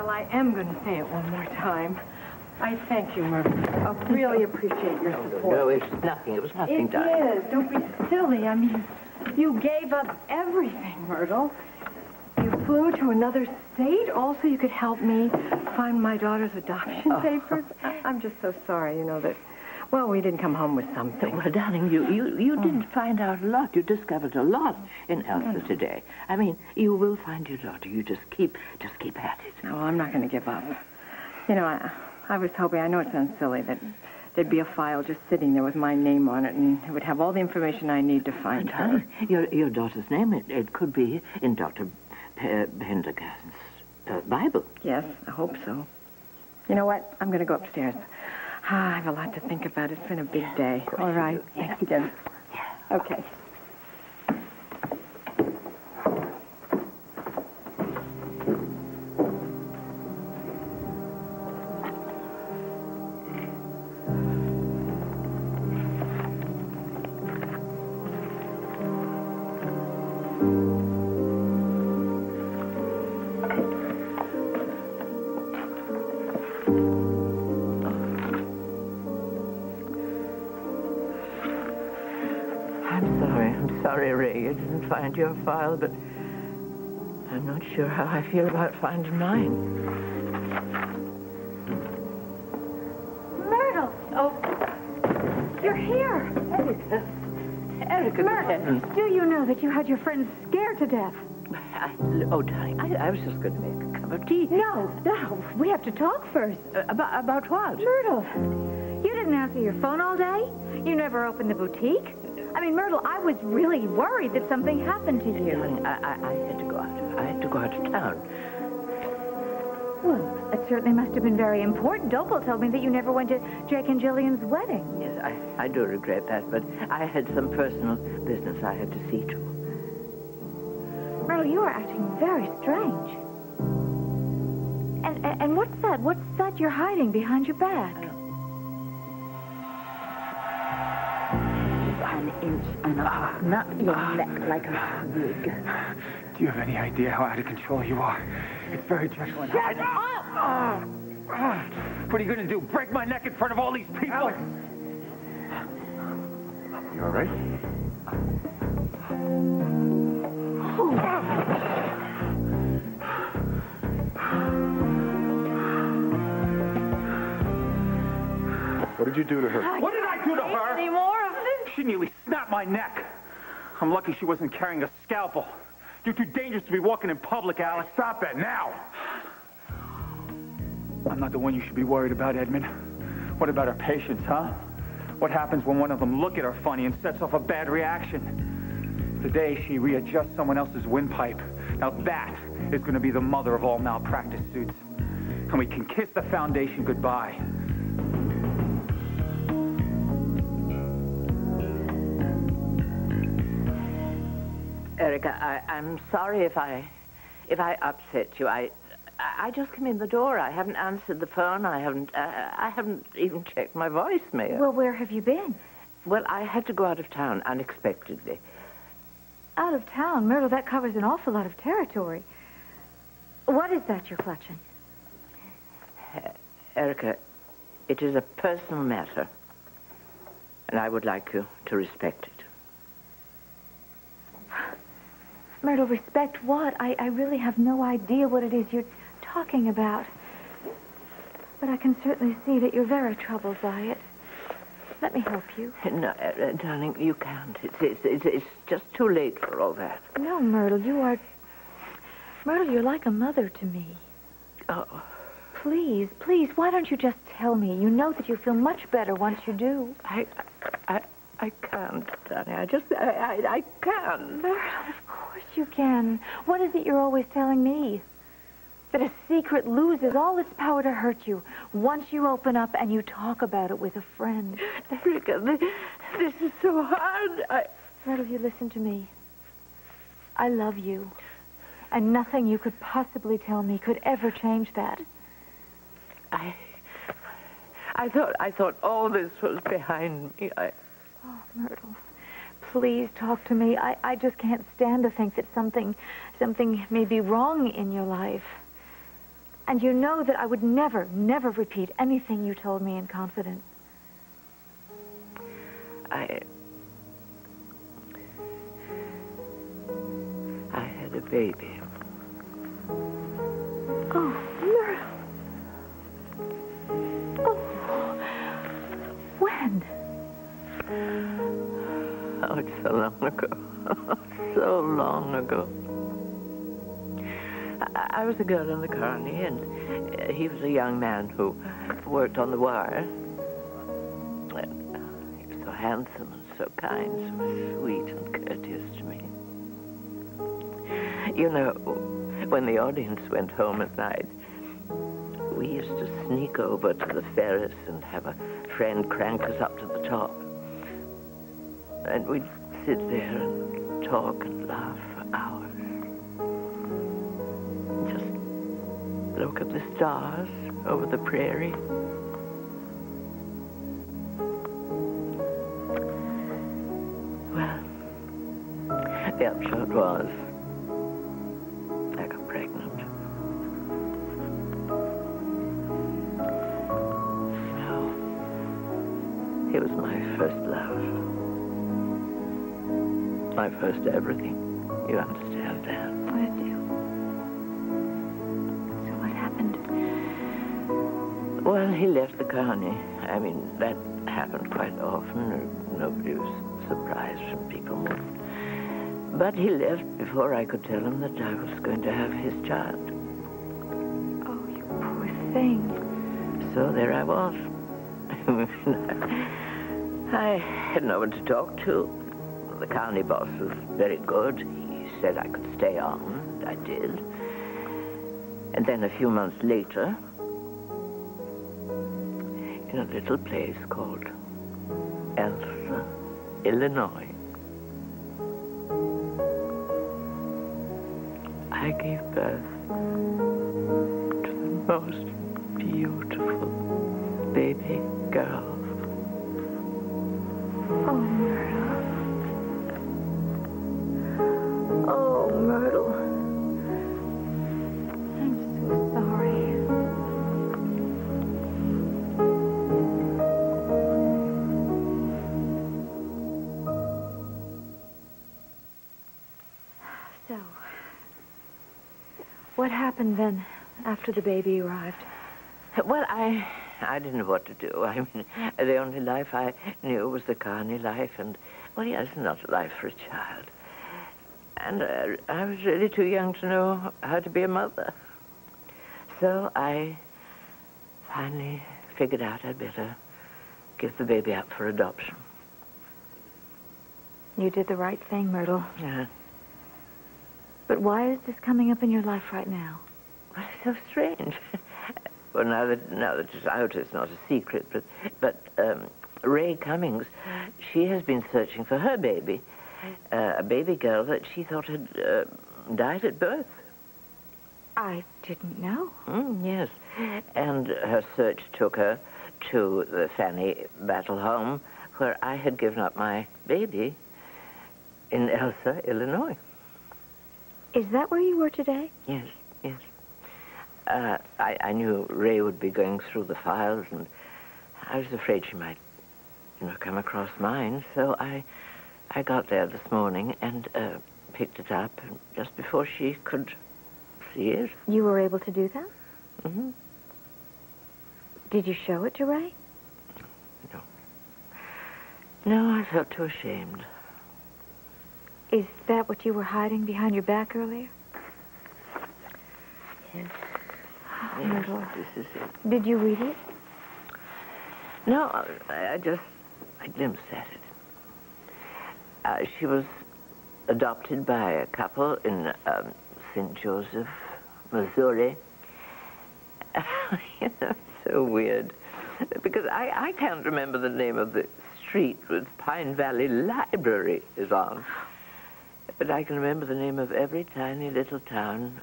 Well, I am going to say it one more time. I thank you, Myrtle. I really appreciate your support. No, it's nothing. It was nothing, darling. It is. Don't be silly. I mean, you gave up everything, Myrtle. You flew to another state all so you could help me find my daughter's adoption papers. I'm just so sorry, you know, that, well, we didn't come home with something. Well, darling, you did find out a lot. You discovered a lot in Elsa today. I mean, you will find your daughter. You just keep at it. No, I'm not going to give up. You know, I was hoping, I know it sounds silly, that there'd be a file just sitting there with my name on it, and it would have all the information I need to find her. Your daughter's name, it could be in Dr. Pendergast's Bible. Yes, I hope so. You know what? I'm going to go upstairs. I have a lot to think about. It's been a big day. All right. Thanks again. Yeah. Okay. Sorry, Ray, you didn't find your file, but I'm not sure how I feel about finding mine. Myrtle! Oh, you're here. Erica, Myrtle, do you know that you had your friends scared to death? Darling, I was just going to make a cup of tea. No, we have to talk first. About what? Myrtle, you didn't answer your phone all day? You never opened the boutique? I mean, Myrtle, I was really worried that something happened to you. Darling, I had to go out. I had to go out of town. Well, it certainly must have been very important. Opal told me that you never went to Jake and Jillian's wedding. Yes, I do regret that, but I had some personal business I had to see to. Myrtle, you are acting very strange. And what's that? What's that you're hiding behind your back? An inch and a half, not your neck like a twig. Do you have any idea how out of control you are? It's very dreadful. Shut up! What are you going to do? Break my neck in front of all these people? Alex! You all right? What did you do to her? What did I do to her? Any more of this? She nearly snapped my neck. I'm lucky she wasn't carrying a scalpel. You're too dangerous to be walking in public, Alex. Stop that now! I'm not the one you should be worried about, Edmund. What about our patients, huh? What happens when one of them look at her funny and sets off a bad reaction? Today, she readjusts someone else's windpipe. Now that is going to be the mother of all malpractice suits. And we can kiss the foundation goodbye. Erica, I'm sorry if I upset you. I just came in the door. I haven't answered the phone. I haven't even checked my voicemail. Well, where have you been? Well, I had to go out of town unexpectedly. Out of town? Myrtle, that covers an awful lot of territory. What is that you're clutching? Erica, it is a personal matter, and I would like you to respect it. Myrtle, respect what? I really have no idea what it is you're talking about. But I can certainly see that you're very troubled by it. Let me help you. No, darling, you can't. It's just too late for all that. No, Myrtle, Myrtle, you're like a mother to me. Oh. Please, why don't you just tell me? You know that you feel much better once you do. I can't, darling. I can't. Myrtle, of course you can. What is it you're always telling me? That a secret loses all its power to hurt you once you open up and you talk about it with a friend. Erica, this is so hard. Myrtle, you listen to me. I love you. And nothing you could possibly tell me could ever change that. I thought all this was behind me. Oh, Myrtle, please talk to me. I just can't stand to think that something may be wrong in your life. And you know that I would never, never repeat anything you told me in confidence. I had a baby. Oh, Myrtle. Oh. When? Oh, it's so long ago. So long ago. I was a girl in the colony, and he was a young man who worked on the wire. And he was so handsome and so kind, so sweet and courteous to me. You know, when the audience went home at night, we used to sneak over to the Ferris and have a friend crank us up to the top. And we'd sit there and talk and laugh for hours. Just look at the stars over the prairie. Well, the upshot was I got pregnant. You know, he was my first love. My first everything. You understand that? I do. So what happened? Well, he left the colony. I mean, that happened quite often. Nobody was surprised when people moved. But he left before I could tell him that I was going to have his child. Oh, you poor thing. So there I was. I had no one to talk to. The county boss was very good. He said I could stay on, and I did. And then a few months later, in a little place called Elsa, Illinois, I gave birth to the most beautiful baby girl. Oh, Myrtle. Oh, Myrtle. I'm so sorry. So, what happened then after the baby arrived? Well, I didn't know what to do. I mean, the only life I knew was the carny life, and, well, yes, not a life for a child. And I was really too young to know how to be a mother. So I finally figured out I'd better give the baby up for adoption. You did the right thing, Myrtle. Yeah. But why is this coming up in your life right now? Well, it's so strange. Well, now that it's out, it's not a secret. But Ray Cummings, she has been searching for her baby, a baby girl that she thought had died at birth. I didn't know. Yes, and her search took her to the Fanny Battle Home, where I had given up my baby in Elsa, Illinois. Is that where you were today? Yes, yes. I knew Ray would be going through the files, and I was afraid she might, come across mine. So I got there this morning and picked it up just before she could see it. You were able to do that? Mm-hmm. Did you show it to Ray? No. No, I felt too ashamed. Is that what you were hiding behind your back earlier? Yes. Oh, Myrtle. This is it. Did you read it? No, I glimpsed at it. She was adopted by a couple in St. Joseph, Missouri. It's so weird. Because I can't remember the name of the street with Pine Valley Library is on. But I can remember the name of every tiny little town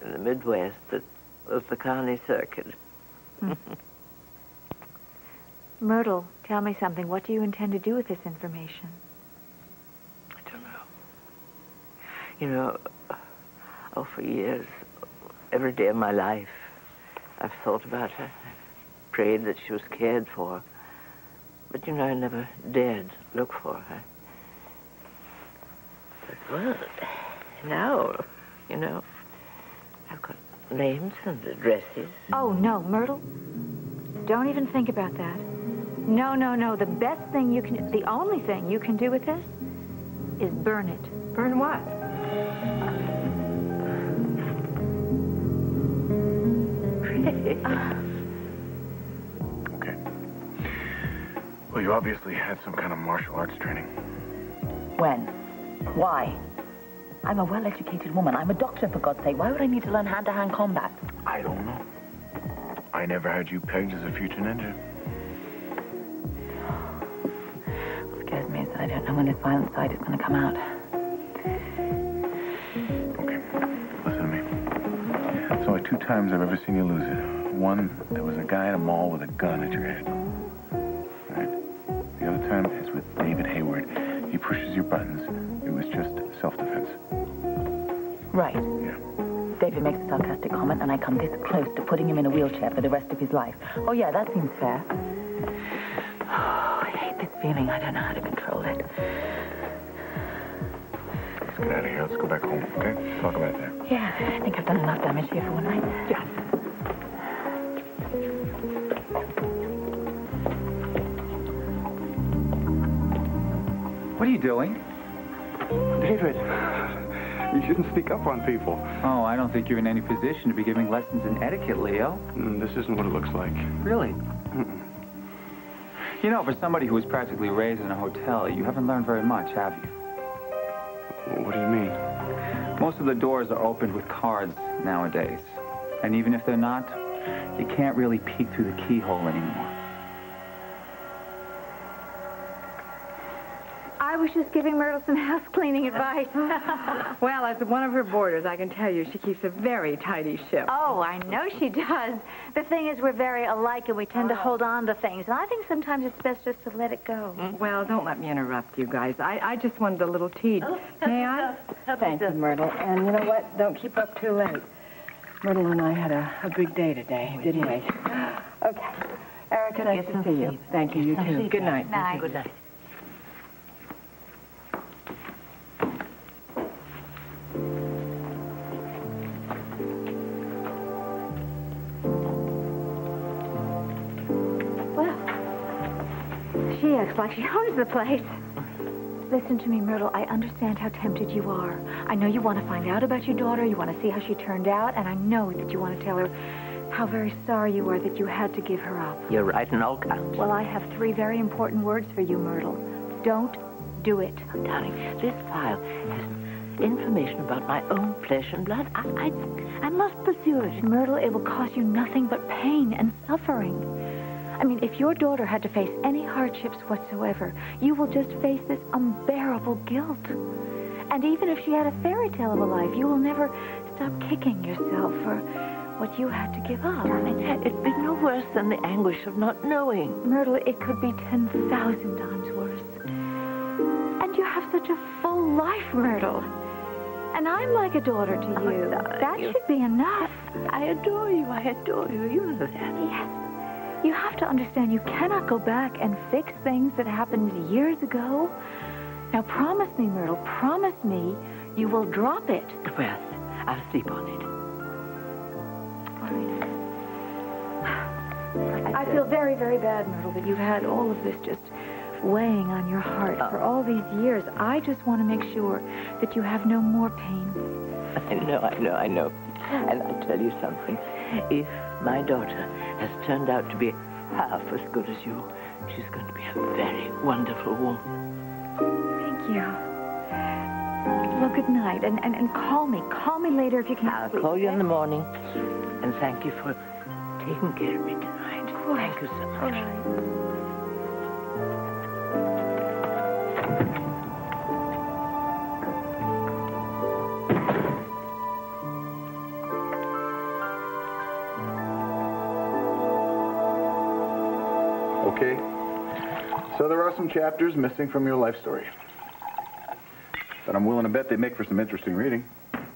in the Midwest that was the Carney Circuit. Myrtle, tell me something. What do you intend to do with this information? I don't know. For years, every day of my life. I've thought about her, prayed that she was cared for. But, you know, I never dared look for her. But, well, now, you know, I've got names and addresses. Oh, no, Myrtle. Don't even think about that. No, no, no. The best thing you can... The only thing you can do with this is burn it. Burn what? Okay. Well, you obviously had some kind of martial arts training. When? Why? I'm a well-educated woman. I'm a doctor, for God's sake. Why would I need to learn hand-to-hand combat? I don't know. I never had you pegged as a future ninja. What scares me is that I don't know when this violent side is going to come out. Okay, listen to me. It's only 2 times I've ever seen you lose it. One, there was a guy at a mall with a gun at your head. All right? The other time is with David Hayward. He pushes your buttons. It was just self-defense. Right. Yeah. David makes a sarcastic comment, and I come this close to putting him in a wheelchair for the rest of his life. Oh, yeah, that seems fair. Oh, I hate this feeling. I don't know how to control it. Let's get out of here. Let's go back home, okay? Talk about that. Yeah, I think I've done enough damage here for one night. Yeah. What are you doing? David, you shouldn't speak up on people. Oh, I don't think you're in any position to be giving lessons in etiquette, Leo. This isn't what it looks like. Really? You know, for somebody who was practically raised in a hotel, you haven't learned very much, have you? What do you mean? Most of the doors are opened with cards nowadays. And even if they're not, you can't really peek through the keyhole anymore. I was just giving Myrtle some house cleaning advice. Well, as one of her boarders, I can tell you she keeps a very tidy ship. Oh, I know she does. The thing is, we're very alike, and we tend to hold on to things. And I think sometimes it's best just to let it go. Well, don't let me interrupt you guys. I just wanted a little tea. May I? Thank you, Myrtle. And you know what? Don't keep up too late. Myrtle and I had a big day today, didn't we? Okay. Erica, nice to see you. Thank you, you too. Good night. Night. Good night. She acts like she owns the place. Listen to me, Myrtle. I understand how tempted you are. I know you want to find out about your daughter. You want to see how she turned out. And I know that you want to tell her how very sorry you are that you had to give her up. You're right in all counts. Well, I have 3 very important words for you, Myrtle. Don't do it. Darling, this file has information about my own flesh and blood. I must pursue it. Myrtle, it will cause you nothing but pain and suffering. I mean, if your daughter had to face any hardships whatsoever, you will just face this unbearable guilt. And even if she had a fairy tale of a life, you will never stop kicking yourself for what you had to give up. Darling, it'd be no worse than the anguish of not knowing. Myrtle, it could be 10,000 times worse. And you have such a full life, Myrtle. And I'm like a daughter to you. That should be enough. I adore you. I adore you. You know that. Yes. You have to understand you cannot go back and fix things that happened years ago. Now, promise me, Myrtle, promise me you will drop it. Well, I'll sleep on it. All right. I feel very, very bad, Myrtle, that you've had all of this just weighing on your heart for all these years. I just want to make sure that you have no more pain. I know. And I'll tell you something. If my daughter has turned out to be half as good as you, she's going to be a very wonderful woman. Thank you. Well, good night. And call me. Call me later if you can't I'll sleep. call you in the morning. And thank you for taking care of me tonight. Of course. Thank you so much. All right. Okay. So there are some chapters missing from your life story. But I'm willing to bet they make for some interesting reading.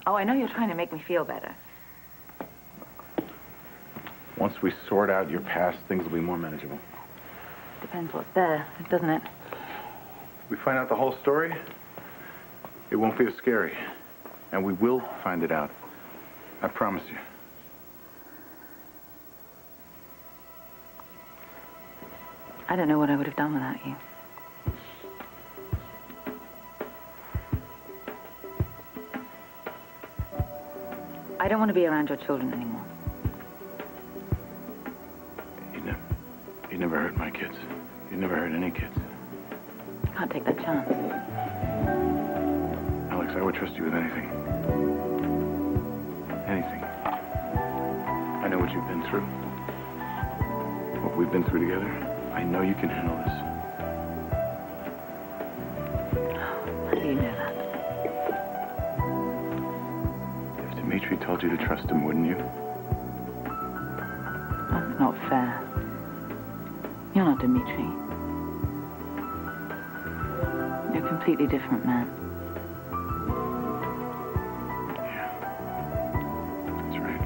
Oh, I know you're trying to make me feel better. Once we sort out your past, things will be more manageable. Depends what's there, doesn't it? We find out the whole story, it won't be as scary. And we will find it out. I promise you. I don't know what I would have done without you. I don't want to be around your children anymore. You never hurt my kids. You never hurt any kids. Can't take that chance. Alex, I would trust you with anything. Anything. I know what you've been through. What we've been through together. I know you can handle this. How do you know that? If Dimitri told you to trust him, wouldn't you? That's not fair. You're not Dimitri. You're a completely different man. Yeah. That's right.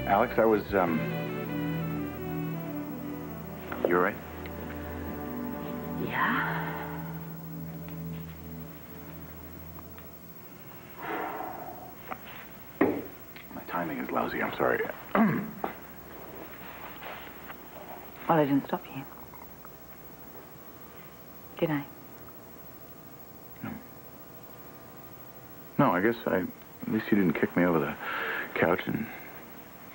Alex, I was, You all right? Yeah? My timing is lousy, I'm sorry. Well, I didn't stop you. Did I? No, I guess at least you didn't kick me over the couch and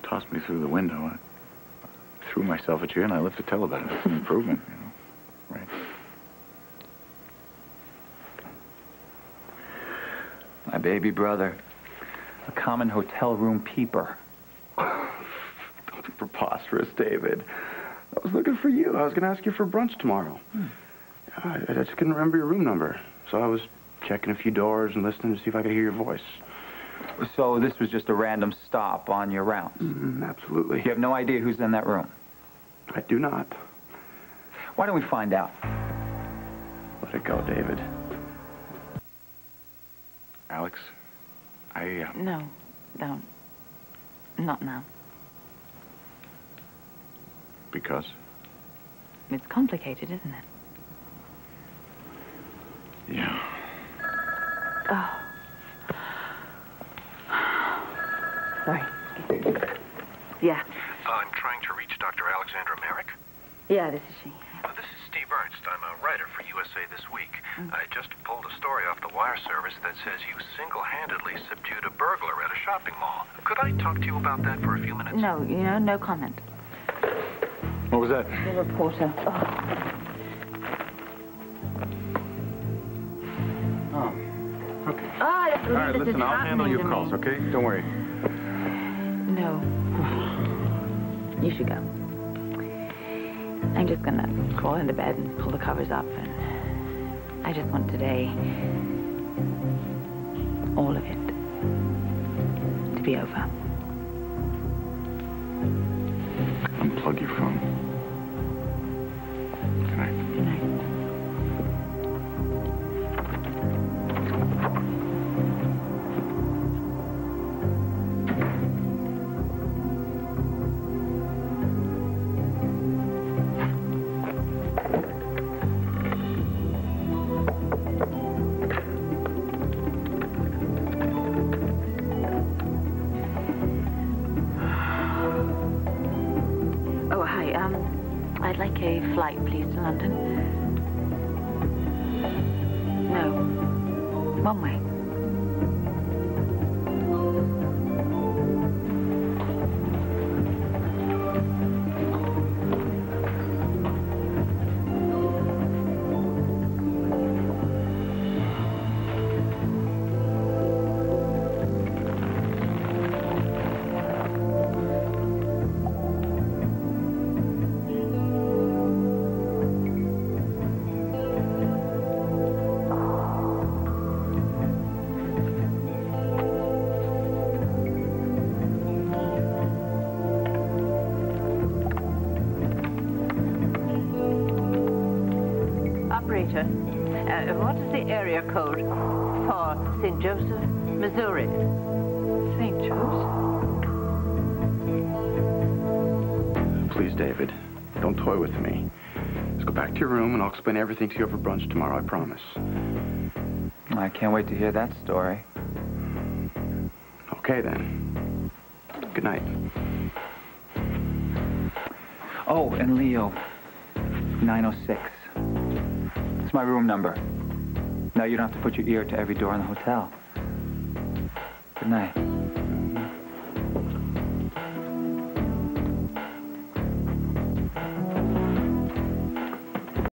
toss me through the window. I threw myself at you and I lived to tell about it. It's an improvement, you know. Right. My baby brother. A common hotel room peeper. Don't be preposterous, David. I was looking for you. I was going to ask you for brunch tomorrow. I just couldn't remember your room number. So I was checking a few doors and listening to see if I could hear your voice. So this was just a random stop on your rounds? Absolutely. You have no idea who's in that room? I do not. Why don't we find out? Let it go, David. Alex, No, don't. Not now. Because? It's complicated, isn't it? Yeah. Oh. Sorry. Yeah. I'm trying to reach Dr. Alexandra Merrick. Yeah, this is she. This is Steve Ernst. I'm a writer for USA This Week. I just pulled a story off the wire service that says you single-handedly subdued a burglar at a shopping mall. Could I talk to you about that for a few minutes? No, no comment. What was that? The reporter. Oh, okay. Ah, All right, listen, I'll handle your calls, okay? Don't worry. No. You should go. I'm just gonna crawl into bed and pull the covers up, and I just want today, all of it, to be over. Unplug your phone. Good night. Good night. I'd like a flight, please, to London. No. One way. operator, what is the area code for St. Joseph, Missouri? St. Joseph? Please, David, don't toy with me. Just go back to your room and I'll explain everything to you over brunch tomorrow, I promise. I can't wait to hear that story. Okay, then. Good night. Oh, and Leo, 906. It's my room number. Now you don't have to put your ear to every door in the hotel. Good night.